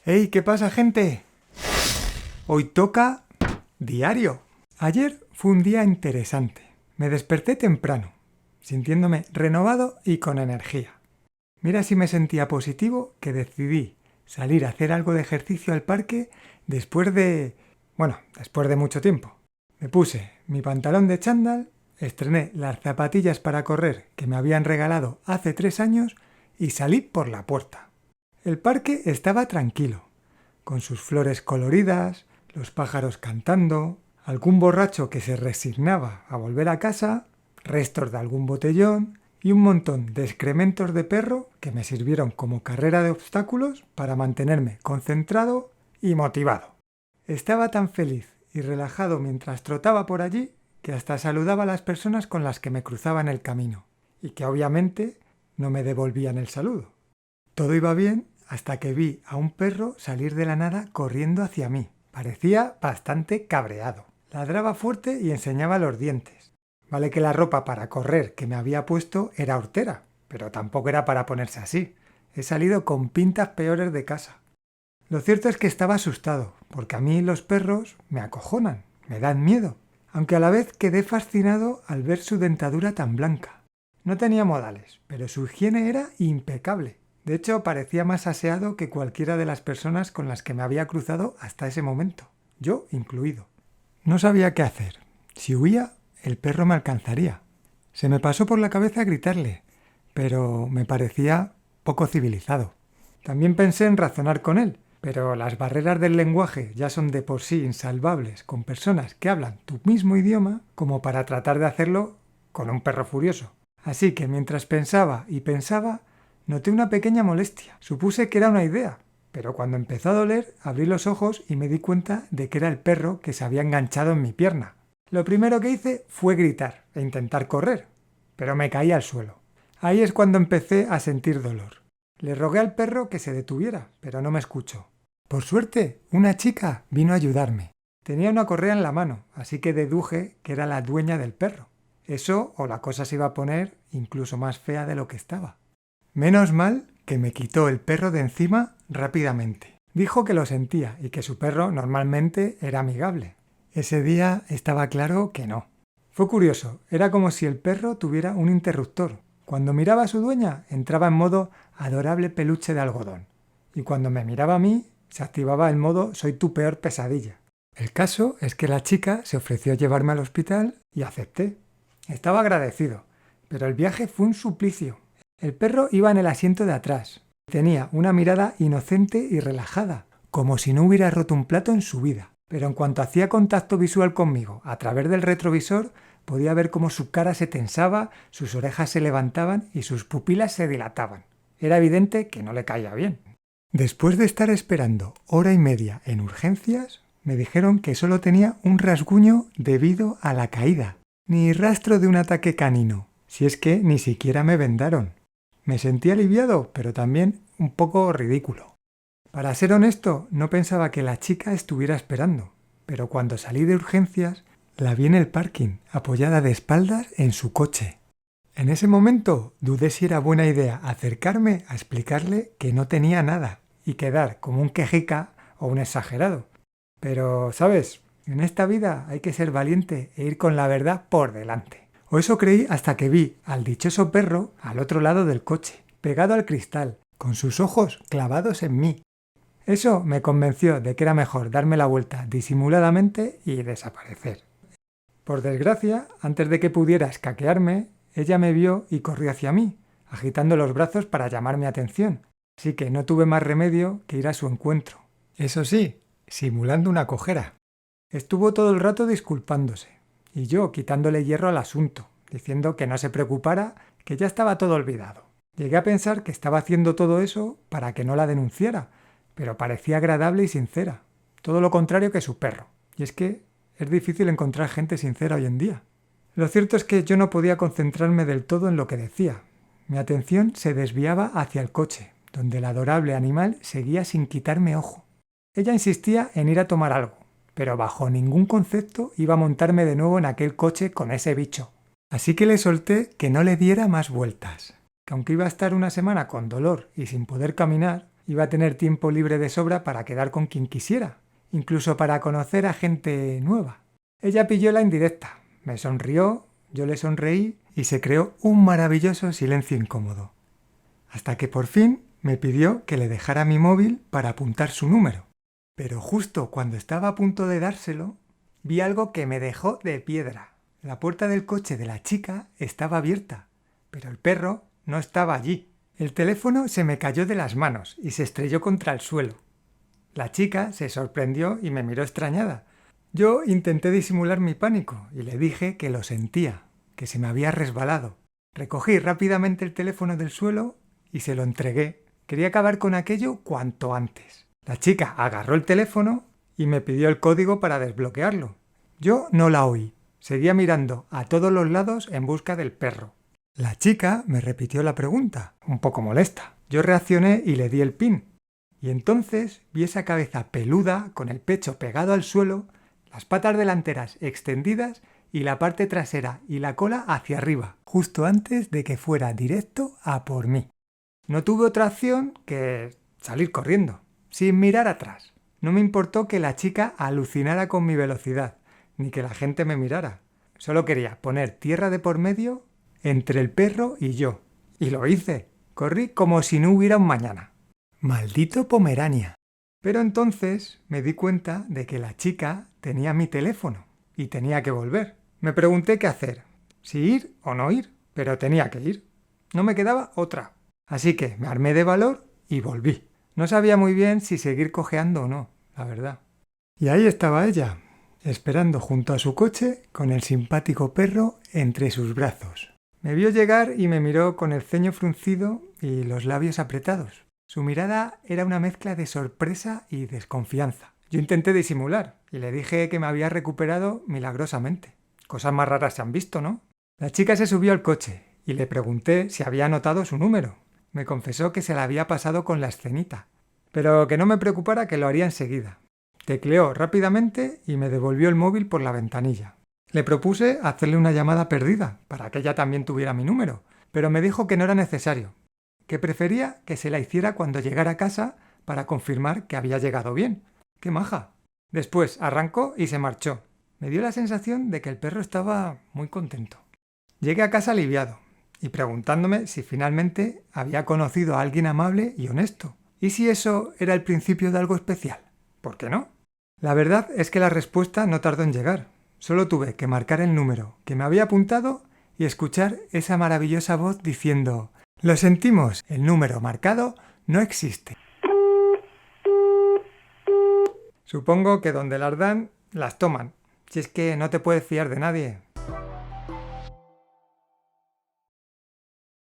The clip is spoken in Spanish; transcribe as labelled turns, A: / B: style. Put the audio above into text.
A: ¡Hey! ¿Qué pasa, gente? Hoy toca diario. Ayer fue un día interesante. Me desperté temprano, sintiéndome renovado y con energía. Mira si me sentía positivo que decidí salir a hacer algo de ejercicio al parque después de mucho tiempo. Me puse mi pantalón de chándal, estrené las zapatillas para correr que me habían regalado hace 3 años y salí por la puerta. El parque estaba tranquilo, con sus flores coloridas, los pájaros cantando, algún borracho que se resignaba a volver a casa, restos de algún botellón y un montón de excrementos de perro que me sirvieron como carrera de obstáculos para mantenerme concentrado y motivado. Estaba tan feliz y relajado mientras trotaba por allí que hasta saludaba a las personas con las que me cruzaba en el camino y que obviamente no me devolvían el saludo. Todo iba bien hasta que vi a un perro salir de la nada corriendo hacia mí. Parecía bastante cabreado. Ladraba fuerte y enseñaba los dientes. Vale que la ropa para correr que me había puesto era hortera, pero tampoco era para ponerse así. He salido con pintas peores de casa. Lo cierto es que estaba asustado, porque a mí los perros me acojonan, me dan miedo, aunque a la vez quedé fascinado al ver su dentadura tan blanca. No tenía modales, pero su higiene era impecable. De hecho, parecía más aseado que cualquiera de las personas con las que me había cruzado hasta ese momento, yo incluido. No sabía qué hacer. Si huía, el perro me alcanzaría. Se me pasó por la cabeza gritarle, pero me parecía poco civilizado. También pensé en razonar con él, pero las barreras del lenguaje ya son de por sí insalvables con personas que hablan tu mismo idioma como para tratar de hacerlo con un perro furioso. Así que mientras pensaba y pensaba, noté una pequeña molestia. Supuse que era una idea, pero cuando empezó a doler, abrí los ojos y me di cuenta de que era el perro que se había enganchado en mi pierna. Lo primero que hice fue gritar e intentar correr, pero me caí al suelo. Ahí es cuando empecé a sentir dolor. Le rogué al perro que se detuviera, pero no me escuchó. Por suerte, una chica vino a ayudarme. Tenía una correa en la mano, así que deduje que era la dueña del perro. Eso o la cosa se iba a poner incluso más fea de lo que estaba. Menos mal que me quitó el perro de encima rápidamente. Dijo que lo sentía y que su perro normalmente era amigable. Ese día estaba claro que no. Fue curioso, era como si el perro tuviera un interruptor. Cuando miraba a su dueña, entraba en modo adorable peluche de algodón. Y cuando me miraba a mí, se activaba el modo soy tu peor pesadilla. El caso es que la chica se ofreció a llevarme al hospital y acepté. Estaba agradecido, pero el viaje fue un suplicio. El perro iba en el asiento de atrás. Tenía una mirada inocente y relajada, como si no hubiera roto un plato en su vida. Pero en cuanto hacía contacto visual conmigo a través del retrovisor, podía ver cómo su cara se tensaba, sus orejas se levantaban y sus pupilas se dilataban. Era evidente que no le caía bien. Después de estar esperando hora y media en urgencias, me dijeron que solo tenía un rasguño debido a la caída. Ni rastro de un ataque canino, si es que ni siquiera me vendaron. Me sentí aliviado, pero también un poco ridículo. Para ser honesto, no pensaba que la chica estuviera esperando, pero cuando salí de urgencias, la vi en el parking, apoyada de espaldas en su coche. En ese momento dudé si era buena idea acercarme a explicarle que no tenía nada y quedar como un quejica o un exagerado. Pero, ¿sabes? En esta vida hay que ser valiente e ir con la verdad por delante. O eso creí hasta que vi al dichoso perro al otro lado del coche, pegado al cristal, con sus ojos clavados en mí. Eso me convenció de que era mejor darme la vuelta disimuladamente y desaparecer. Por desgracia, antes de que pudiera escaquearme, ella me vio y corrió hacia mí, agitando los brazos para llamar mi atención, así que no tuve más remedio que ir a su encuentro. Eso sí, simulando una cojera. Estuvo todo el rato disculpándose, y yo quitándole hierro al asunto, diciendo que no se preocupara, que ya estaba todo olvidado. Llegué a pensar que estaba haciendo todo eso para que no la denunciara, pero parecía agradable y sincera, todo lo contrario que su perro. Y es que es difícil encontrar gente sincera hoy en día. Lo cierto es que yo no podía concentrarme del todo en lo que decía. Mi atención se desviaba hacia el coche, donde el adorable animal seguía sin quitarme ojo. Ella insistía en ir a tomar algo, pero bajo ningún concepto iba a montarme de nuevo en aquel coche con ese bicho. Así que le solté que no le diera más vueltas, que aunque iba a estar una semana con dolor y sin poder caminar, Iba a tener tiempo libre de sobra para quedar con quien quisiera, incluso para conocer a gente nueva. Ella pilló la indirecta, me sonrió, yo le sonreí y se creó un maravilloso silencio incómodo. Hasta que por fin me pidió que le dejara mi móvil para apuntar su número. Pero justo cuando estaba a punto de dárselo, vi algo que me dejó de piedra. La puerta del coche de la chica estaba abierta, pero el perro no estaba allí. El teléfono se me cayó de las manos y se estrelló contra el suelo. La chica se sorprendió y me miró extrañada. Yo intenté disimular mi pánico y le dije que lo sentía, que se me había resbalado. Recogí rápidamente el teléfono del suelo y se lo entregué. Quería acabar con aquello cuanto antes. La chica agarró el teléfono y me pidió el código para desbloquearlo. Yo no la oí. Seguía mirando a todos los lados en busca del perro. La chica me repitió la pregunta, un poco molesta. Yo reaccioné y le di el PIN. Y entonces vi esa cabeza peluda, con el pecho pegado al suelo, las patas delanteras extendidas y la parte trasera y la cola hacia arriba, justo antes de que fuera directo a por mí. No tuve otra opción que salir corriendo, sin mirar atrás. No me importó que la chica alucinara con mi velocidad, ni que la gente me mirara. Solo quería poner tierra de por medio entre el perro y yo. Y lo hice. Corrí como si no hubiera un mañana. ¡Maldito Pomerania! Pero entonces me di cuenta de que la chica tenía mi teléfono y tenía que volver. Me pregunté qué hacer, si ir o no ir, pero tenía que ir. No me quedaba otra. Así que me armé de valor y volví. No sabía muy bien si seguir cojeando o no, la verdad. Y ahí estaba ella, esperando junto a su coche con el simpático perro entre sus brazos. Me vio llegar y me miró con el ceño fruncido y los labios apretados. Su mirada era una mezcla de sorpresa y desconfianza. Yo intenté disimular y le dije que me había recuperado milagrosamente. Cosas más raras se han visto, ¿no? La chica se subió al coche y le pregunté si había anotado su número. Me confesó que se la había pasado con la escenita, pero que no me preocupara, que lo haría enseguida. Tecleó rápidamente y me devolvió el móvil por la ventanilla. Le propuse hacerle una llamada perdida para que ella también tuviera mi número, pero me dijo que no era necesario, que prefería que se la hiciera cuando llegara a casa para confirmar que había llegado bien. ¡Qué maja! Después arrancó y se marchó. Me dio la sensación de que el perro estaba muy contento. Llegué a casa aliviado y preguntándome si finalmente había conocido a alguien amable y honesto. ¿Y si eso era el principio de algo especial? ¿Por qué no? La verdad es que la respuesta no tardó en llegar. Solo tuve que marcar el número que me había apuntado y escuchar esa maravillosa voz diciendo: «Lo sentimos, el número marcado no existe». Supongo que donde las dan, las toman. Si es que no te puedes fiar de nadie.